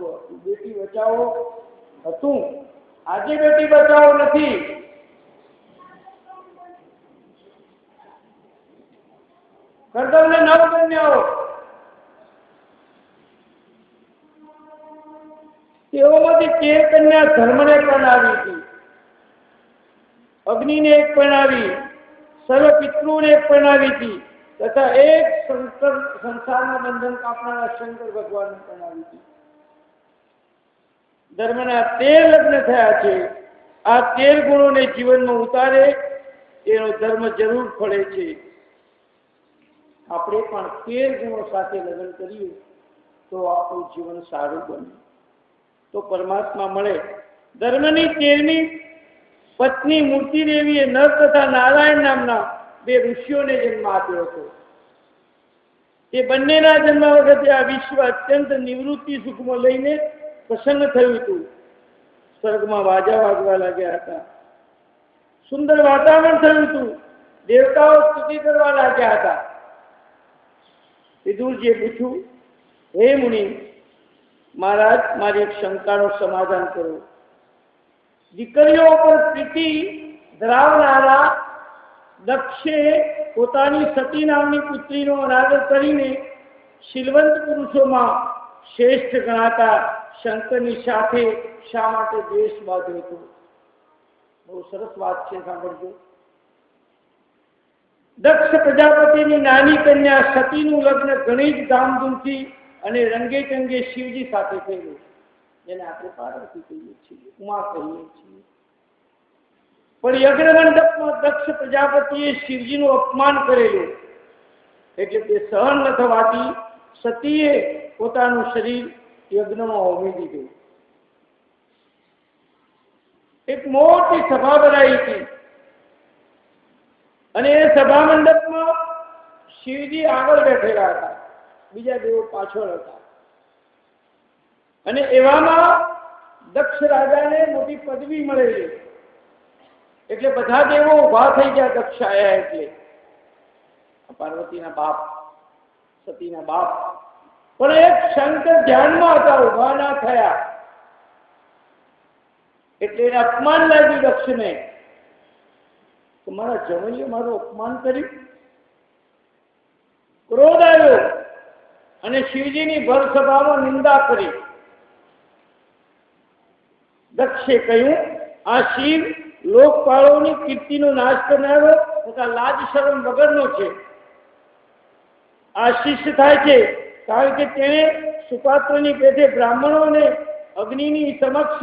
મહત્વ હતું. બેટી બચાવો હતું, આજે બેટી બચાવો નથી. કરદમને 9 કન્યાઓ, તેઓમાંથી 13 કન્યા ધર્મને પરણાવી હતી, અગ્નિને એક પરણાવી, સર્વ પિતૃને એક પરણાવી હતી, તથા એક સંસારના બંધન કાપનારા શંકર ભગવાનને પરણાવી હતી. ધર્મના 13 લગ્ન થયા છે. આ 13 ગુણોને જીવનમાં ઉતારે એનો ધર્મ જરૂર ફળે છે. આપણે પણ 13 ગુણો સાથે લગ્ન કરીએ તો આપણું જીવન સારું બને, તો પરમાત્મા મળે. ધર્મની 13મી પત્ની મૂર્તિ દેવીએ નર તથા નારાયણ નામના 2 ઋષિઓને જન્મ આપ્યો હતો. તે બંનેના જન્મ વખતે આ વિશ્વ અત્યંત નિવૃત્તિ સુખમાં લઈને પ્રસન્ન થયું હતું. સ્વર્ગમાં વાજા વાગવા લાગ્યા હતા, સુંદર વાતાવરણ થયું હતું, દેવતાઓ સ્તુતિ કરવા લાગ્યા હતા. વિદુરજીએ પૂછ્યું, હે મુનિ મહારાજ, મારી એક શંકાનું સમાધાન કરો. દીકરીઓ પર પ્રીતિ ધરાવનારા દક્ષે પોતાની સતી નામની પુત્રીનો અનાદર કરીને શીલવંત પુરુષોમાં શ્રેષ્ઠ ગણાતા શંકરની સાથે શા માટે દ્વેષ બાંધ્યો હતો? બહુ સરસ વાત છે, સાંભળજો. દક્ષ પ્રજાપતિની નાની કન્યા સતીનું લગ્ન ઘણી જ ધામધૂમથી અને રંગે ચંગે શિવજી સાથે થયેલું, જેને આપણે પાર્વતી કહીએ છીએ, ઉમા કહીએ છીએ. પણ યજ્ઞ મંડપમાં દક્ષ પ્રજાપતિએ શિવજીનું અપમાન કરેલું, એટલે તે સહન ન થવાથી સતીએ પોતાનું શરીર યજ્ઞમાં હોમી દીધું. એક મોટી સભા ભરાઈ હતી અને એ સભા મંડપમાં શિવજી આગળ બેઠેલા હતા, બીજા દેવો પાછળ હતા. અને એવામાં દક્ષ રાજાને મોટી પદવી મળેલી, એટલે બધા દેવો ઉભા થઈ ગયા. દક્ષ આયા એટલે પાર્વતીના બાપ, સતીના બાપ. પણ એક શંકર ધ્યાનમાં હતા, ઉભા ના થયા. એટલે એને અપમાન લાગ્યું દક્ષને. તમારા જવૈયે મારું અપમાન કર્યું. ક્રોધ આવ્યો અને શિવજીની ભર સભામાં નિંદા કરી. દક્ષે કહ્યું, આ શિવ લોકપાળોની કીર્તિનો નાશ કરનારો તથા લાજ શરમ વગરનો છે. આ શિષ્ય થાય છે કારણ કે તેણે સુપાત્રની પેટે બ્રાહ્મણોને અગ્નિની સમક્ષ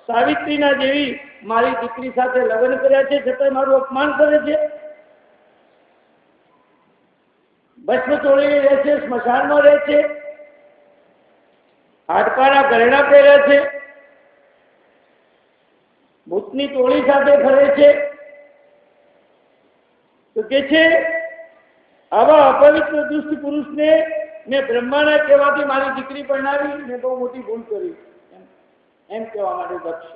સાવિત્રીના જેવી મારી દીકરી સાથે લગ્ન કર્યા છે, છતાં મારું અપમાન કરે છે. ભસ્મ ચોળીને રહે છે, સ્મશાનમાં રહે છે, હાડકાના ઘરેણા પહેર્યા છે, ભૂતની ટોળી સાથે ફરે છે. તો કે છે, આવા અપવિત્ર દુષ્ટ પુરુષને મેં બ્રહ્માના કહેવાથી મારી દીકરી પરણાવી, મેં બહુ મોટી ભૂલ કરી, એમ કહેવા માટે દક્ષ.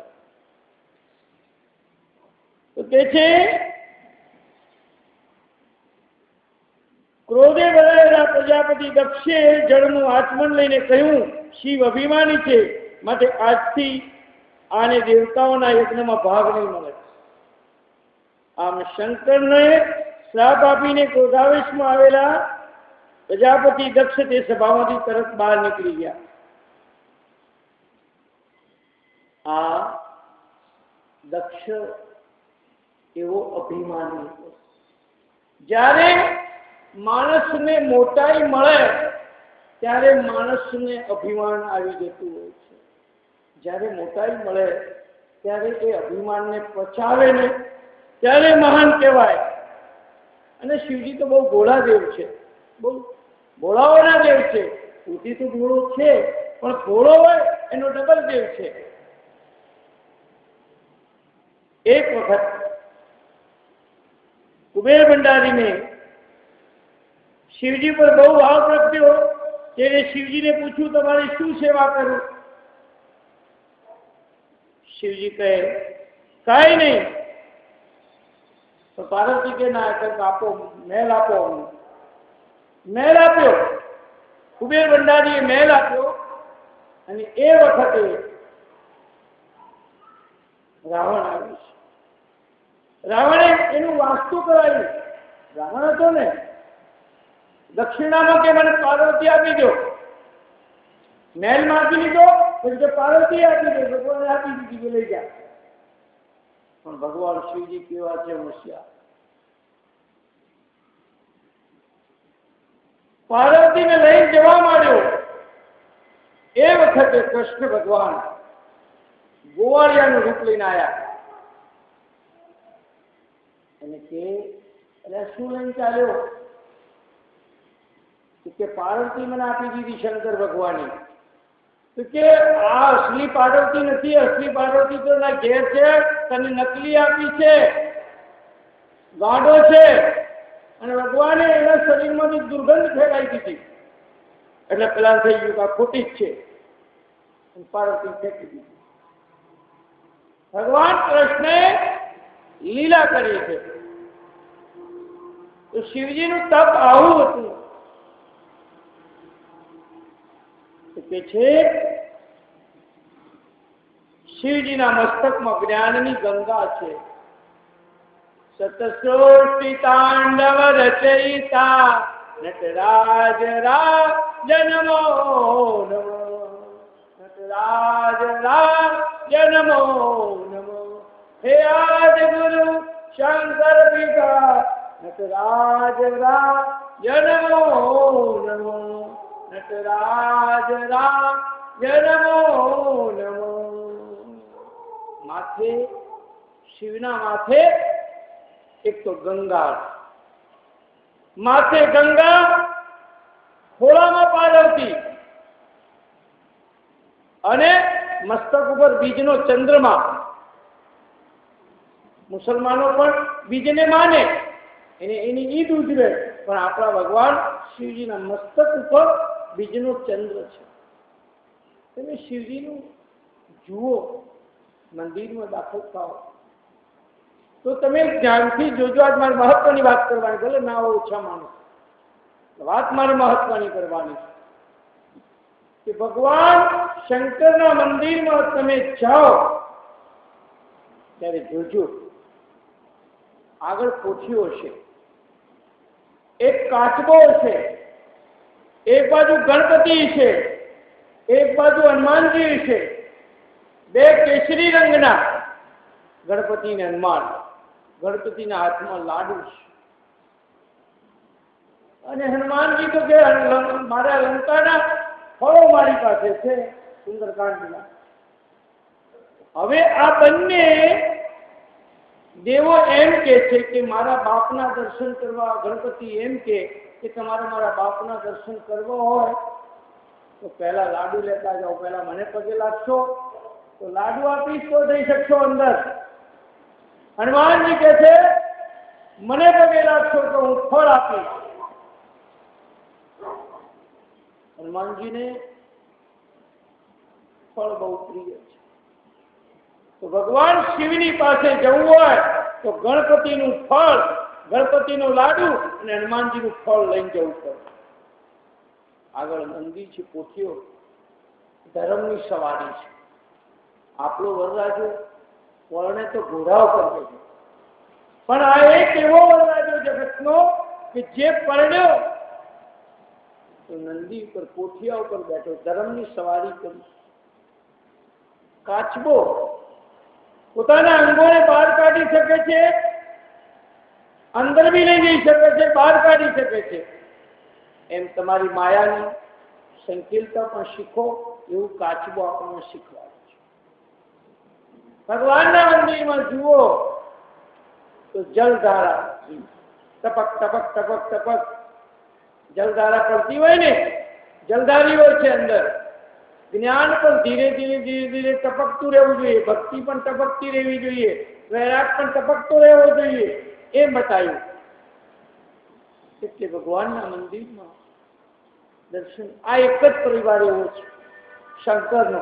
તો કે છે, ક્રોધે ભરાયેલા પ્રજાપતિ દક્ષે જળનું આચમન લઈને કહ્યું, શિવ અભિમાની છે, માટે આજથી આને દેવતાઓના યજ્ઞમાં ભાગ નહીં મળે. આમ શંકરને શ્રાપ આપીને ક્રોધાવેશમાં આવેલા પ્રજાપતિ દક્ષ તે સભામાંથી તરત બહાર નીકળી ગયા. આ દક્ષ એવો અભિમાની હતો. જ્યારે માણસને મોટાઈ મળે ત્યારે માણસને અભિમાન આવી જતું હોય છે. જ્યારે મોટાઈ મળે ત્યારે એ અભિમાનને પચાવે ને ત્યારે મહાન કહેવાય. અને શિવજી તો બહુ ભોળા દેવ છે, બહુ ભોળાઓના દેવ છે. ઉઠી તો ભોળો છે, પણ ભોળો હોય એનો ડબલ દેવ છે. એક વખત કુબેર ભંડારીને શિવજી પર બહુ ભાવ પ્રગટ્યો. તેને શિવજીને પૂછ્યું, તમારી શું સેવા કરું? શિવજી કહે, કાંઈ નહીં. તો પાર્વતી કે ના, આપો, મહેલ આપો. મહેલ આપ્યો. કુબેર ભંડારીએ મહેલ આપ્યો અને એ વખતે રાવણ આવ્યું છે. રાવણે એનું વાસ્તુ કરાયું. રાવણ હતો ને, દક્ષિણામાં કે મને પાર્વતી આપી દો, મહેલમાં આપી લીધો, પછી કે પાર્વતી આપી દો, ભગવાને આપી દીધી કે લઈ જા. પણ ભગવાન શિવજી કેવા છે હોશિયાર. પાર્વતીને લઈ જવા માંડ્યો. એ વખતે કૃષ્ણ ભગવાન ગોવાળિયાનું રૂપ લઈને આવ્યા અને કે એટલે શું લઈને ચાલ્યો? કે પાર્વતી મને આપી દીધી શંકર ભગવાને. તો કે આ અસલી પાર્વતી નથી, અસલી પાર્વતી તો ના ઘેર છે, તને નકલી આપી છે, ગાંડો છે. અને ભગવાને એના શરીરમાંથી દુર્ગંધ ફેલાઈ દીધી. એટલે પેલા થઈ ગયું કે આ ખોટી જ છે, પાર્વતી ફેંકી દીધી. ભગવાન કૃષ્ણે લીલા કરી છે. તો શિવજીનું તપ આવું હતું કે છે શિવજીના મસ્તકમાં જ્ઞાનની ગંગા છે. સતસૃષ્ટિ તાંડવ રચયિતા નટરાજ નમો નમો, નટરાજ નમો નમો. હે આદિ ગુરુ શંકર વિગા નટરાજ નમો નમો, નટરાજ નમો નમો. માથે શિવના માથે એક તો ગંગા, માથે ગંગા, ખોળામાં પાર્વતી અને મસ્તક ઉપર બીજનો ચંદ્રમા. મુસલમાનો પણ બીજને માને, એની ઈદ ઉજવે, પણ આપણા ભગવાન શિવજીના મસ્તક ઉપર બીજનો ચંદ્ર છે. તમે શિવજીનું જુઓ, મંદિરમાં દાખલ થાઓ તો તમે ધ્યાનથી જોજો. આજ મારે મહત્વની વાત કરવાની, ભલે ના ઓછા માનો, વાત મારે મહત્વની કરવાની છે કે ભગવાન શંકરના મંદિરમાં તમે જાઓ ત્યારે જોજો આગળ પોથીઓ છે, એક કાચબો છે, એક બાજુ ગણપતિ છે, એક બાજુ હનુમાનજી છે, બે કેસરી રંગના ગણપતિ ને હનુમાન. ગણપતિના હાથમાં લાડુ છે અને હનુમાનજી તો કે મારા લંકાના ફળો મારી પાસે છે, સુંદરકાંડના. હવે આ બંને દેવો એમ કે છે કે મારા બાપના દર્શન કરવા, ગણપતિ એમ કે તમારે મારા બાપના દર્શન કરવા હોય તો પહેલા લાડુ લેતા જાઓ, પહેલા મને પગે લાગશો તો લાડુ આપીશ તો જઈ શકશો અંદર. હનુમાનજી કહે છે મને પગે લાગશો તો હું ફળ આપીશ. હનુમાનજીને ફળ બહુ પ્રિય છે. તો ભગવાન શિવની પાસે જવું હોય તો ગણપતિનું ફળ, ગણપતિનો લાડુ અને હનુમાનજીનું ફળ લઈને જવું પડે. આગળ મંદિર છે, પોથીઓ, ધર્મની સવારી છે. આપણો વરરાજો વરણે તો ઘોડા ઉપર બેઠો, પણ આ એક એવો વરરાજો જગતનો કે જે પરણ્યો તો નંદી ઉપર, પોથિયા ઉપર બેઠો, ધર્મની સવારી કરી. કાચબો પોતાના અંગોને બહાર કાઢી શકે છે, અંદર બી લઈ જઈ શકે છે, બહાર કાઢી શકે છે. એમ તમારી માયાની સંકીર્ણતા પણ શીખો, એવું કાચબો આપણને શીખવાડે છે. ભગવાનના મંદિરમાં જુઓ તો જલધારા ટપક ટપક ટપક ટપક જલધારા પડતી હોય ને, જલધારી હોય છે અંદર. જ્ઞાન પણ ધીરે ધીરે ધીરે ધીરે ટપકતું રહેવું જોઈએ, ભક્તિ પણ ટપકતી રહેવી જોઈએ, વૈરાગ પણ ટપકતો રહેવો જોઈએ, એ બતાવ્યું. એટલે ભગવાનના મંદિરમાં દર્શન. આ એક જ પરિવાર એવો છે શંકરનો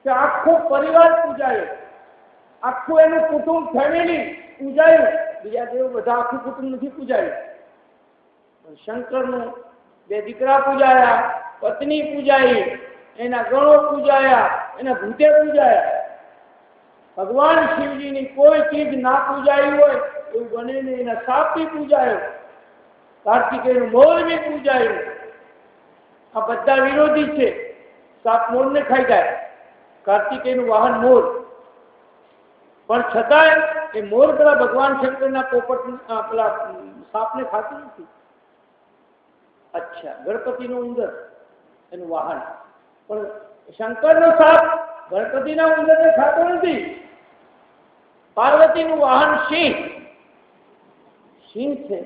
કે આખો પરિવાર પૂજાયો, આખું એનું કુટુંબ, ફેમિલી પૂજાયું. બીજા દેવ બધા આખું કુટુંબ નથી પૂજાયું. શંકરનું બે દીકરા પૂજાયા, પત્ની પૂજાઈ, એના ગણો પૂજાયા, એના ભૂતે પૂજાયા. ભગવાન શિવજીની કોઈ ચીજ ના પૂજાઈ હોય એવું બને ને. એના સાપથી પૂજાયો, કાર્તિકેયનું મોર બી પૂજાયું. આ બધા વિરોધી છે. સાપ મોરને ખાઈ જાય, કાર્તિકેયનું વાહન મોર, પણ છતાંય એ મોર પેલા ભગવાન શંકરના પોપટ પેલા સાપને ખાતું નથી. અચ્છા, ગણપતિનો ઉંદર એનું વાહન, પણ શંકરનો સાપ ગણપતિના ઉંદરને ખાતો નથી. પાર્વતીનું વાહન સિંહ, સિંહ છે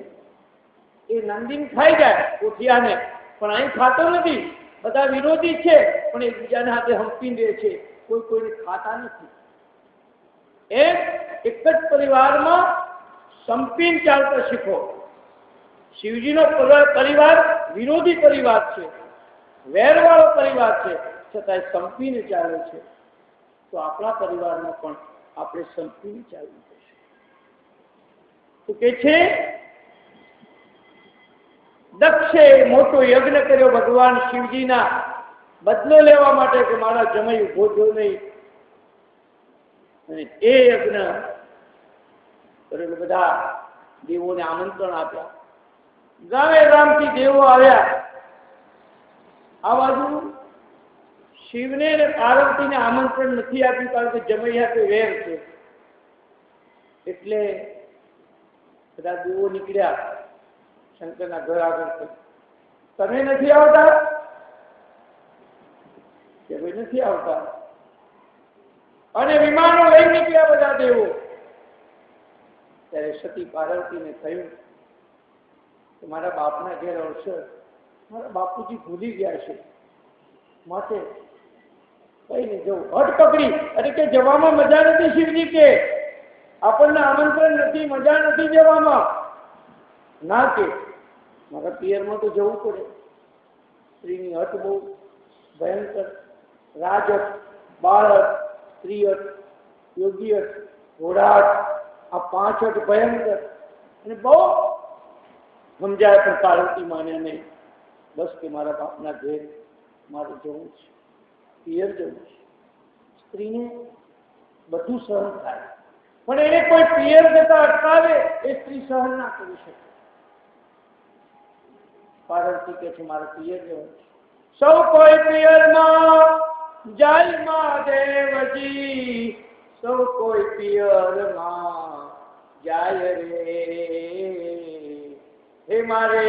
એ નંદીને ખાઈ જાય કોઠિયાને, પણ અહીં ખાતો નથી. બધા વિરોધી છે પણ એકબીજાને હાથે હંપી દે છે, કોઈ કોઈને ખાતા નથી. એક જ પરિવારમાં સંપીને ચાલતો શીખો. શિવજીનો પરિવાર વિરોધી પરિવાર છે, વેરવાળો પરિવાર છે, છતાંય સંપીને ચાલે છે. તો આપણા પરિવારમાં પણ આપણે સંપીને ચાલવું પડશે. તો કે છે દક્ષે મોટો યજ્ઞ કર્યો ભગવાન શિવજીના બદલો લેવા માટે કે મારા જમાઈ ઉભો થયો નહીં. અને એ યજ્ઞ બધા દેવોને આમંત્રણ આપ્યા. ગામે ગામથી દેવો આવ્યા. આ બાજુ શિવને અને પાર્વતીને આમંત્રણ નથી આપ્યું, કારણ કે જમાઈ હાથે વેર છે. એટલે બધા દેવો નીકળ્યા શંકરના ઘર આગળ. તમે નથી આવતા? કે ભાઈ નથી આવતા. અને વિમાનો લઈ નીકળ્યા બધા દેવો. ત્યારે સતી પાર્વતીને થયું કે મારા બાપના ઘેર અવસર, મારા બાપુજી ભૂલી ગયા છે, માટે કઈ નહીં જવું. હટ પકડી, અરે કે જવામાં મજા નથી શિવજી, કે આપણને આમંત્રણ નથી, મજા નથી જવામાં. ના કે મારા પિયરમાં તો જવું પડે. સ્ત્રીની હટ બહુ ભયંકર. રાજહટ, બાળહટ, સ્ત્રીહટ, યોગીહટ, ઘોડાહટ, આ 5 હટ ભયંકર. અને બહુ સમજાય પણ પાર્વતી માન્યા નહીં. બસ કે મારા બાપના ઘેર મારે જવું છે, પિયર જવું છે. સ્ત્રીને બધું સહન થાય, પણ એને કોઈ પિયર જતા અટકાવે એ સ્ત્રી સહન ના કરી શકે. પાર્વતી કે છે મારે પિયર જવું છે. સૌ કોઈ પિયરમાં જાય મહાદેવજી, સૌ કોઈ પિયરમાં જાય રે. હે મારે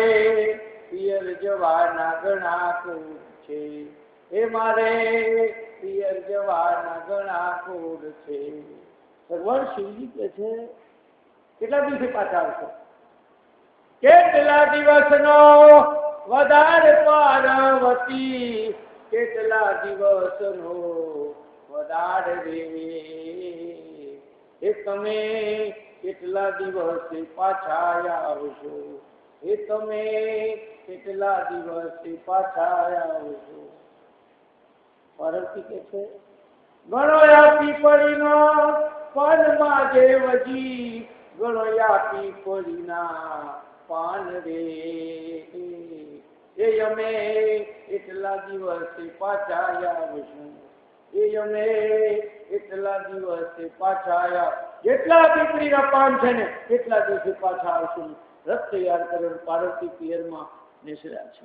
પિયર જવાના ઘણા કૂડ છે, હે મારે પિયર જવાના ઘણા કૂડ છે. ભગવાન શિવજી કે છે કેટલા દિવસે પાછા આવશે? કેટલા દિવસનો વધારે પાર્વતી, કેટલા દિવસનો વધારે રે. એ તમે કેટલા દિવસે પાછા આવશો, એ તમે કેટલા દિવસે પાછા આવશો. પાર્વતી કે છે ગણો આપી પડીના પાનમાં દેવજી, ગણો આપી પડીના પાન રે. એ અમે એટલા દિવસે પાછા આવશું, એ અમે એટલા દિવસે પાછા આવ્યા. જેટલા પીપળીના પાન છે ને એટલા દિવસે પાછા આવશું. રથ તૈયાર કર્યો, પાર્વતી પિયરમાં બેસર્યા છે.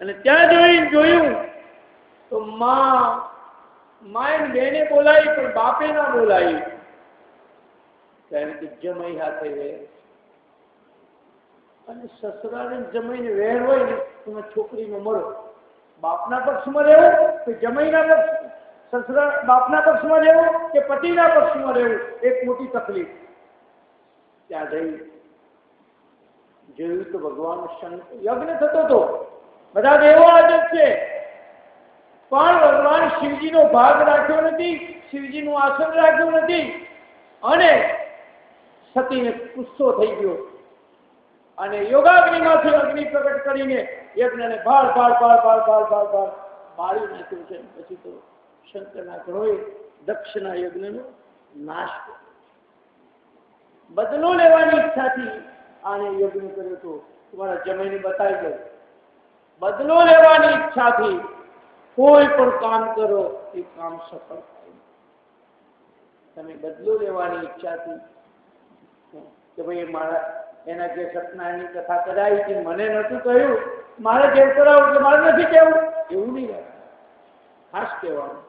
અને ત્યાં જોયું તો માએ બેને બોલાવી પણ બાપે ના બોલાવી. કારણ કે જમાઈ હાથે વેર, અને સસરાને જમાઈને વેર હોય ને તમે છોકરીનો મળો. બાપના પક્ષમાં રહેવું કે જમાઈના પક્ષ, સસરા બાપના પક્ષમાં રહેવું કે પતિના પક્ષમાં રહેવું, એક મોટી તકલીફ. ત્યાં જોયું તો ભગવાન યજ્ઞ થતો હતો, બધા દેવો હાજર છે, પણ ભગવાન શિવજીનો ભાગ રાખ્યો નથી, શિવજીનું આસન રાખ્યું નથી. અને સતીને ગુસ્સો થઈ ગયો અને યોગાગ્નિમાંથી અગ્નિ પ્રગટ કરીને યજ્ઞને બાળી નાખ્યું છે. પછી તો શંકરના ગ્રહોએ દક્ષના યજ્ઞનો નાશ કર્યો. બદલો લેવાની ઈચ્છાથી આને યજ્ઞ કર્યો હતો. તમારા જમાઈને બતાવી દો. બદલો લેવાની ઈચ્છાથી કોઈ પણ કામ કરો એ કામ સફળ થાય. તમે બદલો લેવાની ઈચ્છાથી કે ભાઈ મારા એના જે સત્યનારાયણની કથા કરાવી હતી મને નતું કહ્યું, મારે જેમ કરાવું એટલે મારે નથી કહેવું, એવું નહીં રાખવું. ખાસ કહેવાનું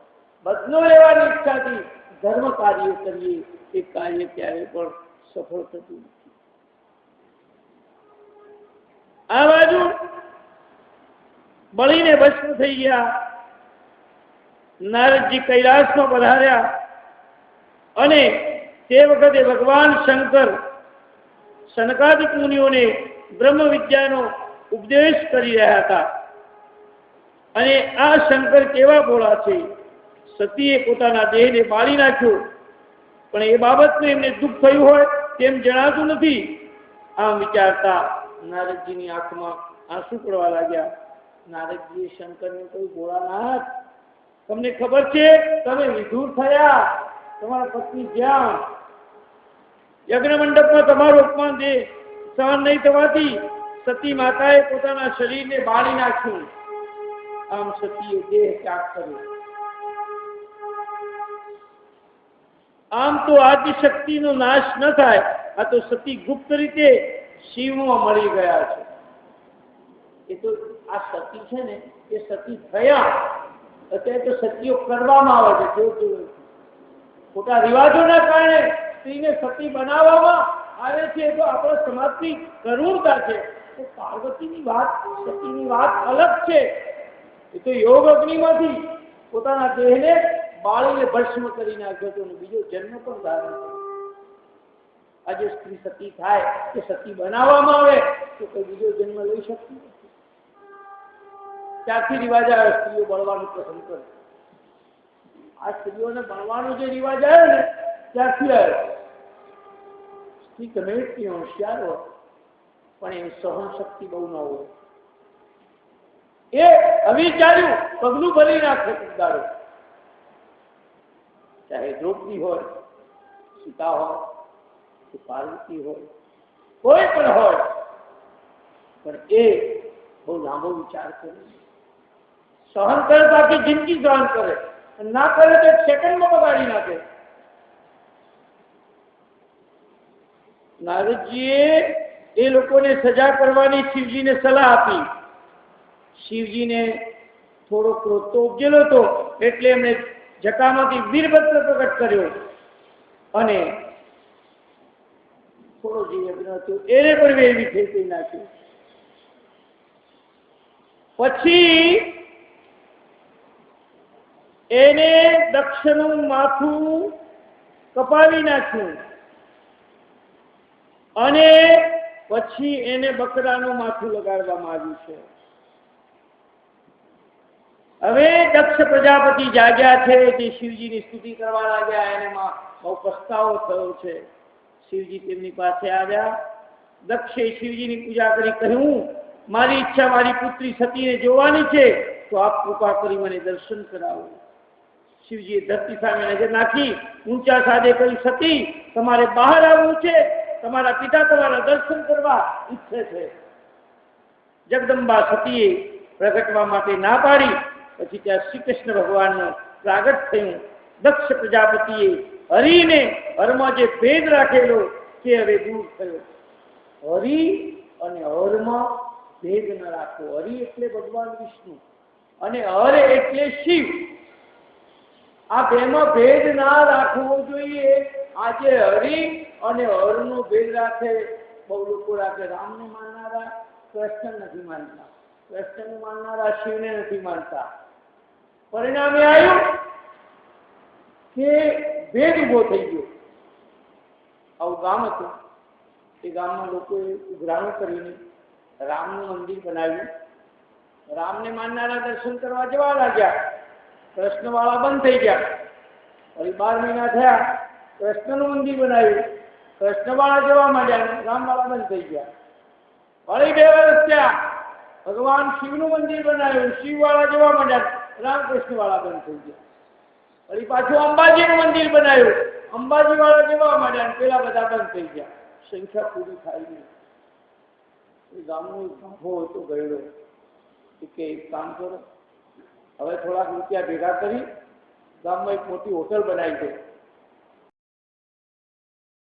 બદલો લેવાની ઈચ્છાથી ધર્મ કાર્ય કરીએ એ કાર્ય ક્યારે પણ સફળ થતું નથી. આ બાજુ બળીને ભસ્મ થઈ ગયા. નારદજી કૈલાસમાં પધાર્યા અને તે વખતે ભગવાન શંકર સનકાદિક મુનિઓને બ્રહ્મ વિદ્યાનો ઉપદેશ કરી રહ્યા હતા. અને આ શંકર કેવા ભોળા છે, સતીએ પોતાના દેહને બાળી નાખ્યો, પણ એ બાબતનું એમને દુઃખ થયું હોય તેમ જણાતું નથી. આમ વિચારતા નારદજીની આંખમાં આંસુ પડવા લાગ્યા. નારદજીએ શંકરને કહ્યું, ભોળાનાથ, તમને ખબર છે તમે વિધુર થયા, તમારા પત્ની જ્યાં યજ્ઞ મંડપમાં તમારું અપમાન દે સહન નહીં થવાથી સતી માતાએ પોતાના શરીરને બાળી નાખ્યું. આમ સતીએ દેહ ત્યાગ કર્યો. આમ તો આદિશક્તિનો નાશ ન થાય, આ તો સતી ગુપ્ત રીતે શિવમાં મળી ગયા છે. એ તો આ સતી છે ને એ સતી થયા, અત્યારે તો સતીઓ કરવામાં આવે છે. ખોટા રિવાજોના કારણે સ્ત્રીને સતી બનાવવામાં આવે છે. તો આપણા સમાજની કરુણતા છે. તો પાર્વતીની વાત, સતીની વાત અલગ છે. એ તો યોગ અગ્નિમાંથી પોતાના દેહને બાળીને ભસ્મ કરી નાખ્યો હતો, બીજો જન્મ પણ ધારણ કર્યો. આજે સ્ત્રી સતી થાય કે સતી બનાવવામાં આવે તો કોઈ બીજો જન્મ લઈ શકતી નથી. ત્યારથી રિવાજ આવ્યો સ્ત્રીઓ બળવાનું પસંદ કરે. આ સ્ત્રીઓને બળવાનો જે રિવાજ આવ્યો ને ત્યારથી આવ્યો. સ્ત્રી ગમે એટલી હોશિયાર હોય પણ એની સહન શક્તિ બહુ ન હોય. એ અવિચાર્યું પગલું ભરી નાખે દાડો. ચાહે દ્રૌપદી હોય, સીતા હોય, પાર્વતી હોય, કોઈ પણ હોય, પણ એ બહુ લાંબો વિચાર કરે. સહન કરે તો આખી જિંદગી સહન કરે, ના કરે તો એક સેકન્ડમાં બગાડી નાખે. નારદજીએ એ લોકોને સજા કરવાની શિવજીને સલાહ આપી. શિવજીને થોડો ક્રોધ તો ઉપજેલો હતો, એટલે એમણે જટામાંથી વીરભદ્ર પ્રગટ કર્યો અને થોડો જે યજ્ઞ હતો એને પણ વેવી થઈ નાખ્યું. પછી એને દક્ષનું માથું કપાવી નાખ્યું અને પછી એને બકરાનું માથું લગાડવામાં આવ્યું છે. હવે દક્ષ પ્રજાપતિ જાગ્યા છે તે શિવજીની સ્તુતિ કરવા લાગ્યા. એને બહુ પસ્તાવો થયો છે. શિવજી તેમની પાસે આવ્યા. દક્ષે શિવજીની પૂજા કરી કહ્યું, મારી ઈચ્છા મારી પુત્રી સતીને જોવાની છે, તો આપ કૃપા કરી મને દર્શન કરાવો. શિવજીએ ધરતી સામે નજર નાખી, ઊંચા સાદે કહ્યું, સતી તમારે બહાર આવવું છે, તમારા પિતા તમારા દર્શન કરવા ઈચ્છે છે. જગદંબા સતીએ પ્રગટવા માટે ના પાડી. પછી ત્યાં શ્રી કૃષ્ણ ભગવાનનું પ્રાગટ થયું. દક્ષ પ્રજાપતિએ હરિને હરમાં જે ભેદ રાખેલો તે હવે દૂર થયો. હરિ અને હરમાં ભેદ ન રાખવો. હરિ એટલે ભગવાન વિષ્ણુ અને હર એટલે શિવ. આ બેમાં ભેદ ના રાખવો જોઈએ. આજે હરિ અને હરનો ભેદ રાખે બહુ લોકો રાખે. રામને માનનારા કૃષ્ણ નથી માનતા, કૃષ્ણને માનનારા શિવને નથી માનતા. પરિણામે આવ્યું કે ભેદ ઉભો થઈ ગયો. આવું ગામ હતું. એ ગામમાં લોકોએ ઉઘરાણું કરીને રામનું મંદિર બનાવ્યું. રામને માનનારા દર્શન કરવા જવા લાગ્યા. કૃષ્ણવાળા બંધ થઈ ગયા. વળી 12 મહિના થયા, કૃષ્ણનું મંદિર બનાવ્યું. કૃષ્ણવાળા જવા માંડ્યા, રામવાળા બંધ થઈ ગયા. વળી 2 વર્ષ થયા, ભગવાન શિવનું મંદિર બનાવ્યું. શિવવાળા જવા માંડ્યા, રામકૃષ્ણ વાળા બંધ થઈ ગયા. વળી પાછું અંબાજીનું મંદિર બનાવ્યું. અંબાજી વાળા જવા માંડ્યા, પેલા બધા બંધ થઈ ગયા. સંખ્યા પૂરી થાય નહીં. એ ગામનો ગાભો હતો ગયેલો કે એક કામ કરો, હવે થોડાક રૂપિયા ભેગા કરી ગામમાં એક મોટી હોટલ બનાવી છે.